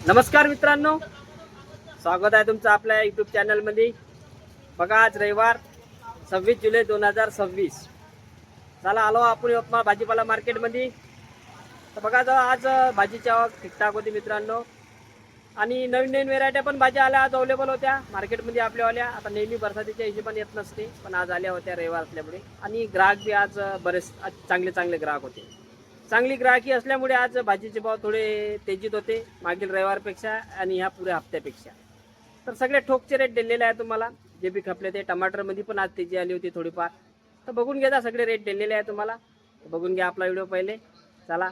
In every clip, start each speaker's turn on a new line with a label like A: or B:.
A: नमस्कार मित्रांनो, स्वागत आहे तुमचं आपल्या यूट्यूब चॅनलमध्ये। बघा आज रविवार 26 जुलै 2026। चला आलो आपण यवतमाळ भाजीपाला मार्केटमध्ये। तर बघा आज भाजीची आवक ठीकठाक होती मित्रांनो, आणि नवीन नवीन व्हेरायट्या पण भाज्या आल्या आज अवेलेबल होत्या मार्केटमध्ये आपल्यावाल्या। आता नेहमी बरसातीच्या हिशोबाने येत नसते, पण आज आल्या होत्या रविवार असल्यामुळे, आणि ग्राहक बी आज बरेच चांगले ग्राहक होते। चांगली ग्राहकी असल्यामुळे आज भाजीचे भाव थोडे तेजीत होते मागील रविवारपेक्षा आणि ह्या पुऱ्या हप्त्यापेक्षा। तर सगळे ठोकचे रेट दिलेले आहे तुम्हाला, जे बी खपले ते। टमाटरमध्ये पण आज तेजी आली होती थोडीफार, तर बघून घ्या, सगळे रेट दिलेले आहे तुम्हाला, बघून घ्या आपला व्हिडिओ पहिले। चला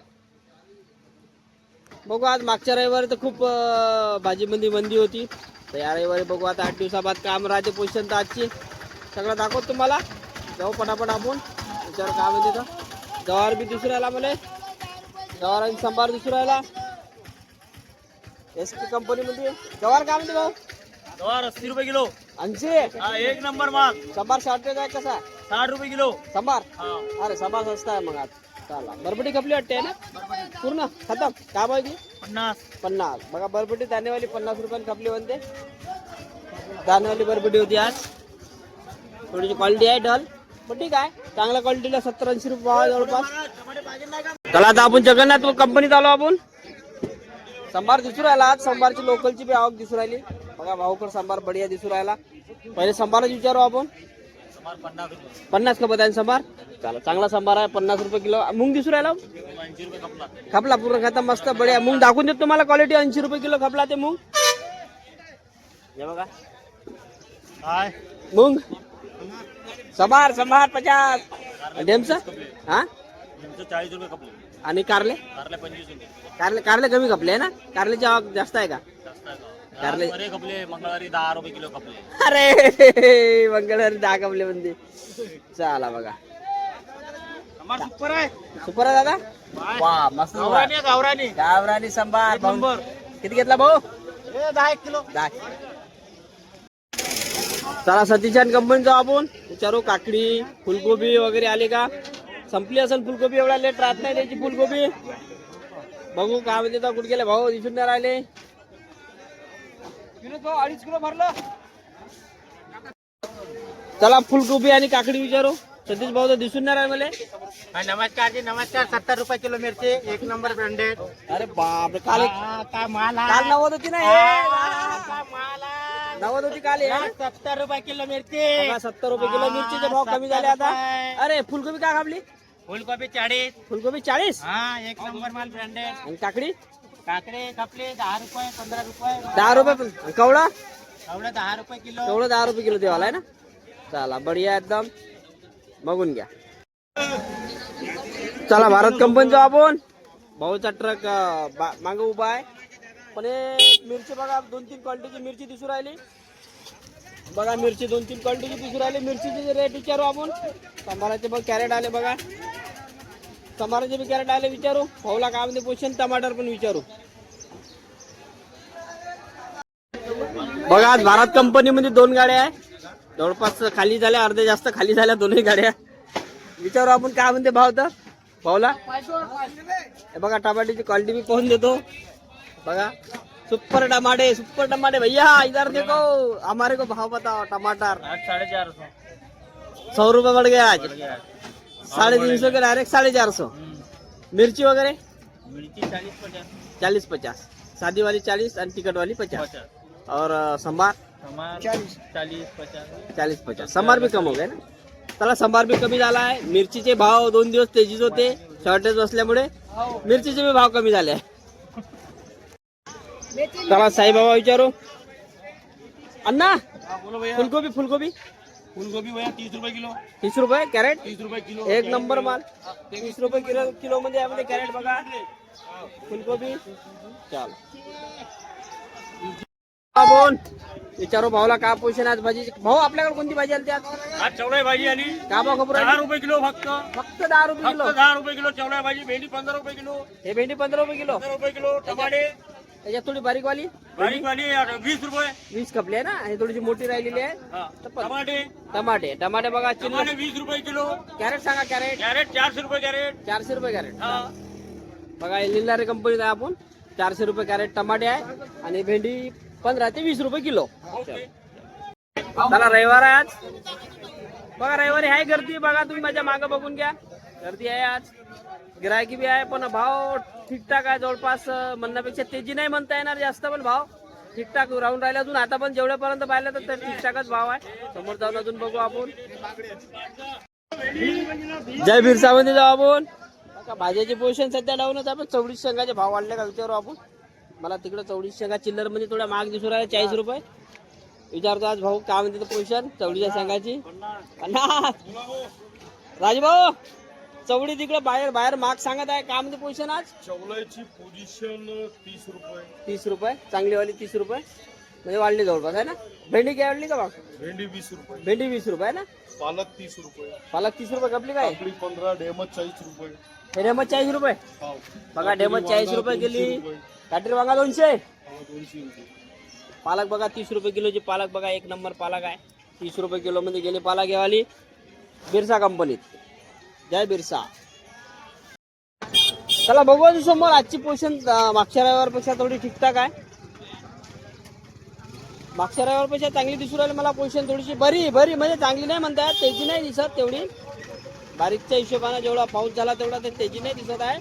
A: बघू, आज मागच्या रविवारी तर खूप भाजीमध्ये मंदी होती, तर या रविवारी बघू आता 8 दिवसाबाद काम राहते पोझिशन। तर आजची सगळं दाखवतो तुम्हाला, जाऊ पटापट आपण विचार काय म्हणते। तर गवार बी दिसून राहिला मला, गवार आणि संभार दिसून राहिला एस के कंपनीमध्ये। गवार काय म्हणते भाऊ?
B: गवार 80 रुपये किलो।
A: 80?
B: हा, एक नंबर माल।
A: संभार शॉर्टेज आहे कसा?
B: 60 रुपये किलो
A: संभार।
B: हा।
A: अरे संभार सस्ता आहे मग आज। चला बरबटी खपली वाटते ना पूर्ण खतम? काय पाहिजे? 50। बघा बरबटी दाणेवाली 50 रुपयाने खपली म्हणते, दाणेवाली बरबटी होती आज। थोडीशी क्वालिटी आहे डल, पण ठीक आहे, चांगल्या क्वालिटीला 70-80 रुपये भाव जवळपास। चला आता आपण जगन्नाथ कंपनीत आलो आपण। संभार दिसू राहिला आज, संभारची लोकलची बी आवक दिसू राहिली बघा, भाऊकर संभार बढिया दिसू राहिला। पहिले संभारच विचारू आपण, 50 खपत आहे संभार। चला चांगला संभार आहे, 50 रुपये किलो। मूग दिसू राहिला खपला पूर्ण खतम, मस्त बढिया मूग दाखवून देतो तुम्हाला क्वालिटी। 80 रुपये किलो खपला ते मूग, हे बघा मूग। संभार 50। डेमच हा
B: 40 रुपये कपले।
A: आणि कारले?
B: कारले 25 रुपये।
A: कारले कमी खपले आहे ना? कारल्याची आवक जास्त आहे का?
B: कारले बरे कपले। मंगळवारी 10 रुपये किलो कपले।
A: अरे मंगळवारी 10 खपले म्हणजे। चला बघा,
B: सुपर आहे,
A: सुपर आहे दादा। वा मस्त गावरानी संभार नंबर। किती घेतला भाऊ?
B: 10 किलो।
A: 10। चला सतीशान कंपनी जाऊ आपण, विचारू काकडी फुलगोबी वगैरे आली का? संपली असेल फुलगोबी, एवढा लेट राहत नाही त्याची फुलगोबी। बघू काय म्हणते तर, कुठे गेले भाऊ? दिसून नाही राहिले। 2.5 किलो भरलं। चला फुलगोबी आणि काकडी विचारू, सतीश भाऊ तर दिसून नाही राहिले मला।
B: नमस्कार जी, नमस्कार। 70 रुपये किलो मिरची, एक नंबर ब्रँडेड।
A: अरे बाप रे, काल
B: काय माल
A: काल 90 होती ना?
B: माल
A: 90 होती काल,
B: 70 रुपये किलो मिरची।
A: 70 रुपये किलो मिरचीचे भाव कमी झाले आता। अरे फुलगोबी काय खापली?
B: फुलगोबी 40।
A: फुलगोबी 40?
B: हा, एक नंबर माल ब्रँडेड।
A: आणि काकडी?
B: काकडे खपले 10 रुपये, 15 रुपये।
A: 10 रुपये कवळा?
B: एवढं 10 रुपये किलो।
A: तेवढं 10 रुपये किलो देवाला आहे ना? चला बढिया एकदम, बघून घ्या। चला भारत कंपनी जाऊ आपण। भाऊचा ट्रक मागे उभा आहे, पण मिरची बघा 2-3 क्वालिटीची मिरची दिसू राहिली बघा। मिरची 2-3 क्वालिटीची दिसू राहिली। मिरचीचे रेट विचारू आपण। संभाराचे बघ कॅरेट आले बघा, संभाराचे बी कॅरेट आले विचारू। भाऊला काय म्हणते पोषण, टमाटर पण विचारू बघा। आज भारत कंपनीमध्ये 2 गाड्या आहे, जवळपास खाली झाल्या, अर्धे जास्त खाली झाल्या दोन्ही गाड्या। विचारू आपण काय म्हणते भाव तर भाऊला। हे बघा टमाट्याची क्वालिटी मी पाहून देतो बघा। सुपर टमाटे भैया, इधर देखो, हमारे को भाव बताओ। टमाटर
B: 450।
A: 100 रुपये बढ़ गया आज, 350 के डायरेक्ट 450। मिर्ची वगैरह?
B: मिरची 40-50।
A: 40-50, सादी वाली 40 आणि तिखट वाली 50। और संभार? 40-50। संभार भी कम हो गए ना? चला संभार भी कमी झाला आहे। मिरचीचे भाव 2 दिवस तेजीच होते, शॉर्टेज असल्यामुळे मिरचीचे भी भाव कमी झाले आहे। चला साईबाबा विचारू। अन्ना फुलगोबी
B: फुलगोबी भैया 30 रुपये किलो।
A: 30 रुपये कॅरेट?
B: 30 रुपये किलो,
A: एक नंबर माल। 30 रुपये किलो मध्ये यामध्ये कॅरेट बघा फुलगोबी। चला आपण विचारू भाऊला काय पोषण आज भाजी। भाऊ आपल्याकडे कोणती भाजी आली आज?
B: चवळ्या भाजी आली।
A: का भाव खबर?
B: 10 रुपये किलो फक्त।
A: 10 रुपये किलो?
B: 10 रुपये किलो चवळ्या भाजी। भेंडी 15 रुपये किलो।
A: हे भेंडी 15 रुपये किलो?
B: 15 रुपये किलो। टमाटे
A: त्याच्यात थोडी बारीक वाली
B: 20 रुपये।
A: 20 खपली आहे ना, हे थोडीशी मोठी राहिलेली आहे। टमाटे बघा
B: 20 रुपये किलो।
A: कॅरेट सांगा, कॅरेट?
B: 400 रुपये कॅरेट।
A: 400 रुपये कॅरेट बघा। लिल्लारे कंपनीत आहे आपण। 400 रुपये कॅरेट टमाटे आहे आणि भेंडी 15 ते 20 रुपये किलो. चला रविवार आहे आज. बघा रविवारी आहे गर्दी. बघा तुम्ही माझ्या मागं बघून घ्या, गर्दी आहे आज. गिरायकी बी आहे पण भाव ठीकठाक आहे. जवळपास म्हणण्यापेक्षा तेजी नाही म्हणता येणार जास्त, पण भाव ठीकठाक राहून राहिला. अजून आता पण जेवढ्यापर्यंत पाहिलं तर ठीकठाकच भाव आहे. समोर जाऊन अजून बघू आपण. जय बिरसामध्ये जाऊ आपण. आता भाज्याची पोझिशन सध्या डाऊनच आहे, पण चवळीस शेंगाचे भाव वाढले का विचारू आपण. मला तिकडे चवळीस शेंगा चिल्लर मध्ये थोड्या महाग दिसून राहिल्या, 40 रुपये. विचारतो आज भाऊ काय म्हणते पोझिशन चवळीच्या शेंगाची. 50. राजभाऊ चवळी तिकडे बाहेर बाहेर महाग सांगत आहे, काय म्हणते पोझिशन आज.
C: चवळीची पोझिशन 30 रुपये.
A: 30 रुपये चांगलीवाली 30 रुपये म्हणजे वाढली जवळपास आहे ना. भेंडी काय वाढली का भाव.
C: भेंडी 20 रुपये.
A: भेंडी 20 रुपये आहे ना.
C: पालक 30 रुपये.
A: पालक 30 रुपये कपली काय.
C: काकडी 15. डेमत 40 रुपये.
A: डेमत 40 रुपये.
C: पाव.
A: बघा डेमत 40 रुपये गेली. काटरी वांगा 200.
C: 200 रुपये.
A: पालक बघा 30 रुपये किलोची. पालक बघा एक नंबर पालक आहे. 30 रुपये किलो मध्ये गेली पालक घेवाली बिरसा कंपनीत. जय बिरसा. चला बघू अजून समोर आजची पोझिशन मागच्या रविवारपेक्षा थोडी ठीकठाक आहे. मागच्या रविवारपेक्षा चांगली दिसून राहिली मला पोझिशन. थोडीशी बरी बरी म्हणजे चांगली नाही म्हणता येत, तेजी नाही दिसत तेवढी. बारीकच्या हिशोबाने जेवढा पाऊस झाला तेवढा ते तेजी नाही दिसत आहे,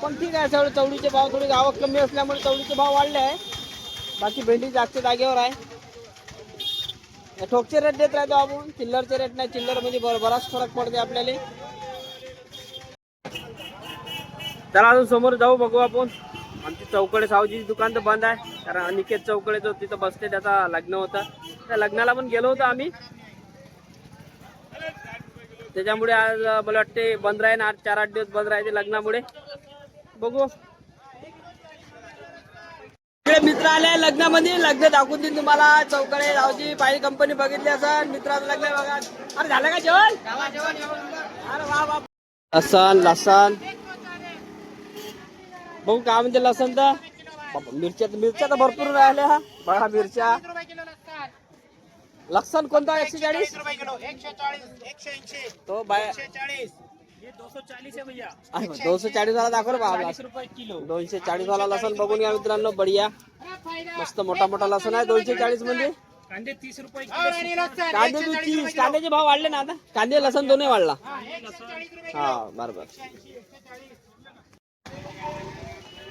A: पण ठीक आहे. सगळे चवळीचे भाव थोडी आवक कमी असल्यामुळे चवळीचे भाव वाढले आहे. बाकी भेंडी जागच्या जागेवर आहे. ठोकचे रेट देत राहतो आपण, चिल्लरचे रेट नाही. चिल्लर म्हणजे बराच फरक पडते आपल्याला. चला अजून समोर जाऊ बघू आपण. आमची चौकडे सावजीची दुकान तर बंद आहे, कारण अनिकेत चौकडे जो तिथं बसते त्याचा लग्न होता. त्या लग्नाला पण गेलो होतो आम्ही, त्याच्यामुळे आज मला वाटते बंद राहील. 4-8 दिवस बंद राहायचे लग्नामुळे. बघू मित्र आले लग्नामध्ये. लग्न दाखवून देईन तुम्हाला. चौकडे सावजी पाहिजे कंपनी बघितली असं. मित्राचं लग्न आहे बघा. अरे झालं का जेवण. अरे वा वा. लसण लसण बघू काय म्हणजे लसण तर. मिरच्या तर भरपूर राहिल्या. हा बघा मिरच्या. लसण कोणता 140 तो बाय 240 वाला दाखव बा. 240 वाला लसण बघून घ्या मित्रांनो. बढिया मस्त मोठा मोठा लसण आहे. 240 मध्ये.
D: कांदे 30 रुपये.
A: कांदे बी 30. कांद्याचे भाव वाढले ना आता. कांदे लसण दोन्ही वाढला. हा बरोबर.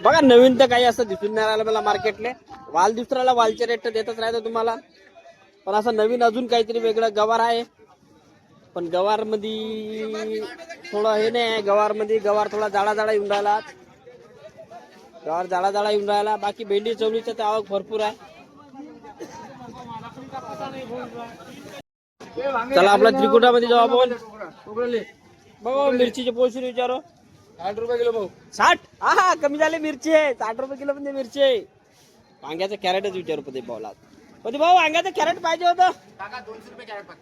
A: बघा नवीन तर काही असं दिसून नाही राहिलं मला मार्केटले. वाल दिसून राहिला, वालचे रेट तर देतच राहतो तुम्हाला, पण असं नवीन अजून काहीतरी वेगळं. गवार आहे, पण गवार मध्ये थोडं हे नाही आहे. गवार मध्ये गवार थोडा जाडा जाडा येऊन राहिला. गवार जाडा जाडा येऊन राहिला. बाकी भेंडी चवळीचं तर आवक भरपूर आहे. चला आपला त्रिकुटामध्ये जाऊ आपण. बघा मिरचीचे पोषण विचारो.
C: 60 रुपये किलो भाऊ.
A: 60. हा कमी झाले मिरची. 60 रुपये किलो म्हणजे मिरची. वांग्याचं कॅरेटच विचारू पदे भाऊला. पदे भाऊ वांग्याचं कॅरेट पाहिजे होतं.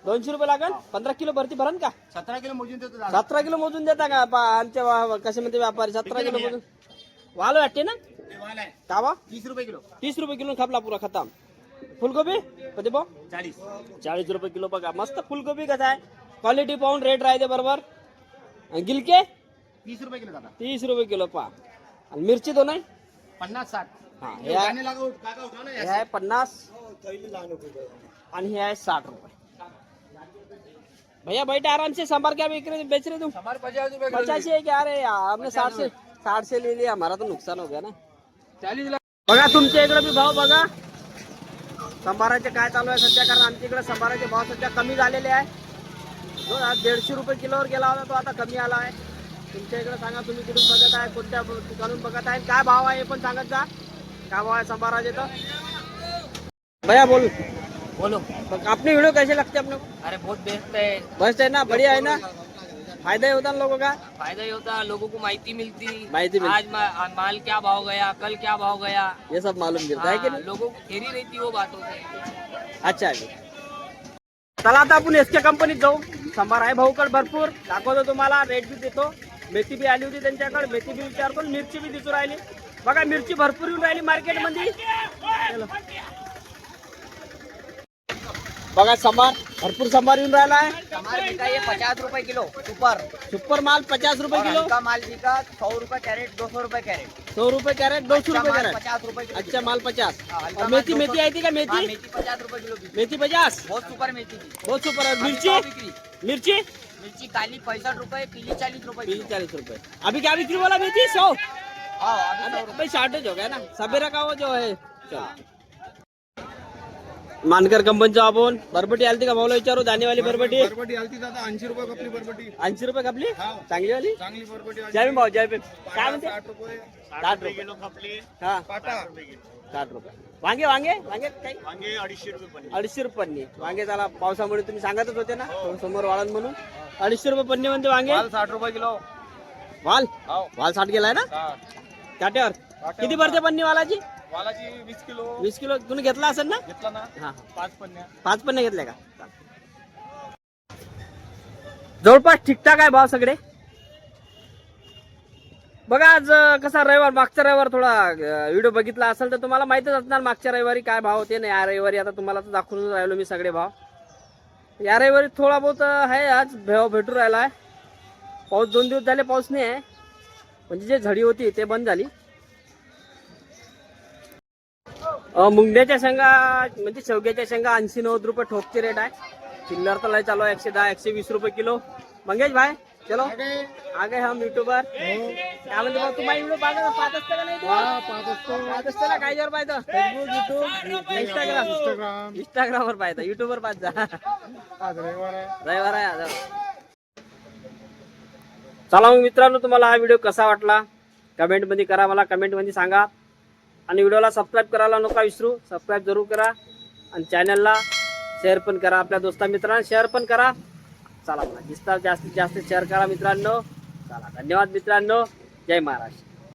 A: 200 रुपये लागल. 15 किलो भरती भरण का.
B: 17 किलो मोजून देतो.
A: 17 किलो मोजून देता का आमच्या कसे म्हणते व्यापारी. 17 किलो मोजून वाल वाटते ना. का बा
B: 30 रुपये किलो.
A: 30 रुपये किलो खापला पुरा खतम. फुलगोबी पदे भाऊ
B: 40
A: रुपये किलो. बघा मस्त फुलगोबी कसं आहे. क्वालिटी पाहून रेट राहते बरोबर. गिलके
B: 30 रुपये किलो दादा.
A: 30 रुपये किलो पा. आणि मिरची तो नाही
B: 50-60.
A: हा हे आहे 50 आणि हे आहे 60 रुपये. भैया बैठे आराम से संभार क्या बेच रहे तुम. 50 है क्या. अरे यार हमने 60 से ले लिया. हमारा तो नुकसान हो गया ना. 40 बघा तुमच्या इकडे भी भाव बघा. संभाराचे काय चालू आहे सध्या, कारण आमच्या इकडे संभाराचे भाव सध्या कमी झालेले आहे. जो आज 150 रुपये किलोवर गेला होता तो आता कमी आला आहे. तुमच्या इकडे सांगा तुम्ही कुठून बघत आहे, कोणत्या ठिकाणून बघत आहे, काय भाव आहे हे पण सांगत जा. काय भाव आहे संभाराचे तर. भैया बोल
B: बोलो.
A: अपने वीडियो कैसे लगते हैं अपने को.
B: अरे बहुत बेस्ट है.
A: बस है ना, बढ़िया है ना. फायदा ही होता है लोगों का.
B: फायदा ही होता है, लोगों को माहिती मिलती.
A: माहिती मिलती.
B: आज माल क्या भाव गया, कल क्या भाव गया,
A: ये सब मालूम मिलता है की
B: हाँ,
A: नाही.
B: लोगों को घेरी रहती वो बातों से.
A: अच्छा आहे. चला आता आपण एसके कंपनीत जाऊ. संभार आहे भाऊकडे भरपूर. दाखवतो तुम्हाला, रेट बी देतो. मेथी बी आली होती त्यांच्याकडे, मेथी बी विचारतो. मिरची बी दिसू राहिली. बघा मिरची भरपूर येऊन राहिली मार्केटमध्ये. बघा समार भरपूर समार येऊन राहिला आहे.
D: हमारे बिका ये 50 रुपए किलो सुपर
A: सुपर माल 50 रुपए किलो,
D: हल्का माल बिका 100 रुपए कैरेट 200 रुपए कैरेट
A: 100 रुपए कॅरेट, 200 रुपए कॅरेट.
D: 50 रुपए किलो
A: अच्छा माल 50.
D: हाँ, हल्का
A: और
D: माल
A: मेथी
D: 200
A: मेथी आई थी क्या?
D: हाँ,
A: मेथी
D: मेथी 50 रुपए किलो बिकी
A: मेथी 50.
D: बहुत सुपर मेथी थी
A: बहुत सुपर है.
D: अभी
A: मिर्ची
D: सौ बिक्री
A: मिर्ची
D: मिर्ची काली 65 रुपए पीली 40 रुपए किलो
A: 40 रुपए. अभी क्या बिक्री बोला मेथी 100.
D: हाँ अभी 100
A: अरे
D: रुपए
A: भाई शॉर्टेज हो गया ना सवेरा का वो जो है. चल. मानकर कंपनीचा आपण बरबटी आलती का भाऊला विचारू. दाणेवाली बरबटी
C: बरबटी आलती दादा 80 रुपये कपली बरबटी.
A: 80 रुपये कपली.
C: हा.
A: चांगली वाली.
C: चांगली बरबटी आली.
A: जय भीम भाऊ जय भीम. काय म्हणते?
C: 60 रुपये
A: 60 रुपये
B: किलो खपली
A: हा
C: पाटा
A: 60 रुपये. वांगे वांगे वांगे काही
B: वांगे 250 रुपये पन्नी.
A: 250 रुपयांनी वांगे. झाला पावसामुळे तुम्ही सांगतच होते ना समोर वाळण म्हणून. 250 रुपये पन्नी म्हणते वांगे.
C: 60 रुपये किलो.
A: वाल
C: हो.
A: वाल 60 गेलाय ना
C: 60.
A: काट्यावर. किती भरते पन्नी वालाची?
C: वालाची 20 किलो
A: 20 किलो तुम्ही घेतला असेल ना.
C: घेतला ना.
A: हा
C: 5 पन्न्या.
A: 5 पन्ने घेतल्या का? जवळपास ठीकठाक आहे भाव सगळे. बघा आज कसा रविवार, मागचा रविवार थोडा व्हिडिओ बघितला असेल तर तुम्हाला माहितच असणार मागच्या रविवारी काय भाव होते ना. या रविवारी आता तुम्हाला तर दाखवून राहिलो मी सगळे भाव. या रविवारी थोडा बहुत आहे आज भाव भेटून राहिला आहे. पाऊस 2 दिवस झाले पाऊस नाही आहे. म्हणजे जे झडी होती ते बंद झाली. मुंगड्याच्या शेंगा म्हणजे शेवग्याच्या शेंगा 80-90 रुपये ठोकची रेट आहे. चिल्लर तर लय चालू आहे 110-120 रुपये किलो. मंगेश भाई चलो आगे हम यूट्यूबर. काय म्हणते भाऊ तुम्हाला व्हिडिओ पाहत असतं का नाही तू? पाहत असतं ना. काय जवळ पाहतं? फेसबुक, युट्यूब, इंस्टाग्रामवर पाहतं. युट्यूबवर पाहत जा.
C: आज रविवार आहे.
A: रविवार आहे आज. चला मग मित्रांनो तुम्हाला हा व्हिडिओ कसा वाटला कमेंटमध्ये करा. मला कमेंटमध्ये सांगा. आणि व्हिडिओला सबस्क्राईब करायला नका विसरू. सबस्क्राईब जरूर करा आणि चॅनलला शेअर पण करा. आपल्या दोस्ता मित्रांना शेअर पण करा. चला मला जास्तीत जास्त शेअर करा मित्रांनो. चला धन्यवाद मित्रांनो. जय महाराष्ट्र.